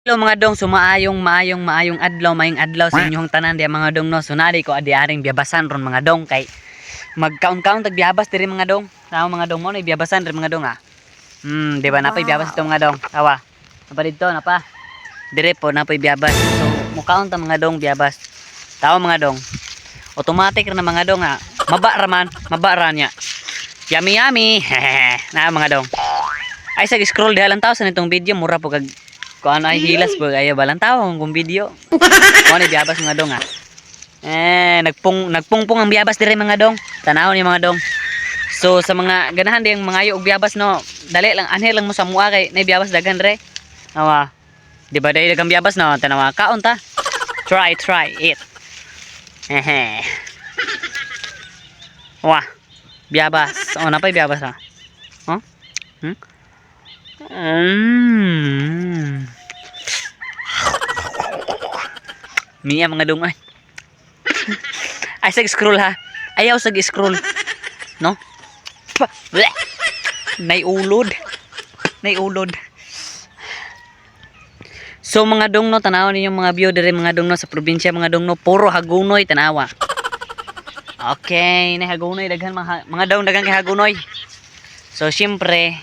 Hello mga dong, maayong adlaw sa inyong tanan diya mga dong no. So nari ko adi aring biyabasan ron mga dong kay magkaon-kaon tag biyabas diri mga dong. Tama mga dong mo na biyabasan diri mga dong ah. Di ba napay biyabas ito mga dong? Awa. Napa dito napa. Dire po napay biyabas. So mukaon ta mga dong biyabas. Tao mga dong. Automatic ra na mga dong ha. Maba ra niya. Yummy yummy. Na mga dong. Ay sa scroll diha lang tao sa nitong video mura po kag kung ano ay hilas po ay balang tao kung video. Mo ni biyabas mga dong ah. Nagpungpong ang biyabas dire mga dong. Tanaw ni mga dong. So sa mga ganahan diyang mga og biyabas no, dali lang anhe lang mo sa mua kay nay biyabas daghan re. Awa. Di ba dai dagang biyabas no, tanawa kaon ta. Try it. Hehe. Wah. Biyabas. Oh napay biyabas ha. Oh? Miya mga dong ay. Ay sag scroll ha. Ayaw sag scroll. No? Nay ulod. So mga dong no, tanaw ninyo mga view dire mga dong no sa probinsya mga dong no, puro hagunoy tanawa. Okay, nay hagunoy daghan mga dong daghan kay hagunoy. So syempre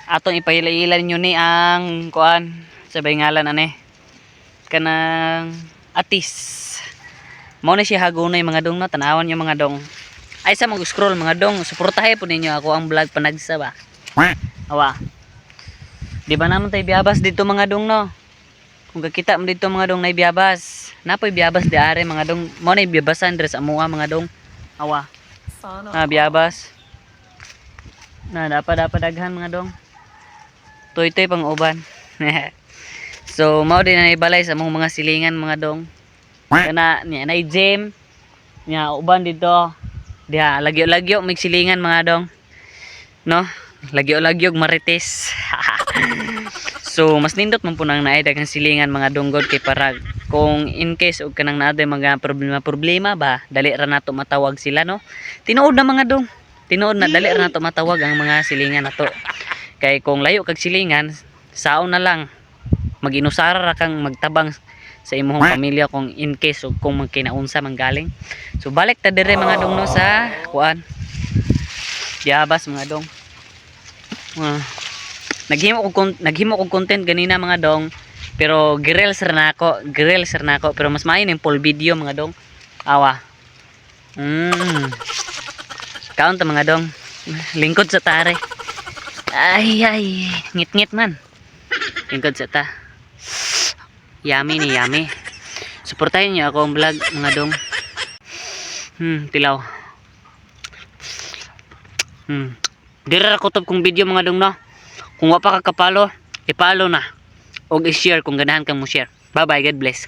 atong ipailan nyo ni ang kuan sabay ngalan ane kanang atis. Mao na siya hagunay mga dong no, tanawan nyo mga dong. Ay sa mag-scroll mga dong, suportahe po ninyo ako ang vlog panagsa ba. Awa. Di ba naman tayo biyabas dito mga dong no? Kung kakita mo dito mga dong na biyabas. Napoy biyabas di are mga dong. Mao na biyabasan dres amua mga dong. Awa. Biyabas. Na dapat daghan mga dong. Toy pang uban. So mao din na ibalay sa among mga silingan mga dong. Kana niya nay gym. Nya uban dito. Diha lagyo-lagyo mig silingan mga dong. No? Lagyo-lagyo marites. So mas nindot man po nang naay daghang silingan mga donggod kay para kung in case og kanang naa mga problema ba, dali ra nato matawag sila no. Tinuod na mga dong. Tinuod na dali ra nato matawag ang mga silingan nato. Kay kung layo kag silingan, saon na lang mag-inusara ra kang magtabang sa imong pamilya kung in case o kung magkinaunsa manggaling. So balik ta dire mga dong no sa kuan. Biyabas mga dong. Naghimo og content ganina mga dong, pero grills ra nako pero mas maayo ning full video mga dong. Awa. Kaon ta mga dong. Lingkod sa tare. Ay ngit man. Lingkod sa ta. Yummy ni yummy. Suportahin niyo ako ang vlog mga dong. Tilaw. Dira ra kutob kong video mga dong no. Kung wa pa ka kapalo, ipalo na. Og i-share kung ganahan kang mo share. Bye bye, God bless.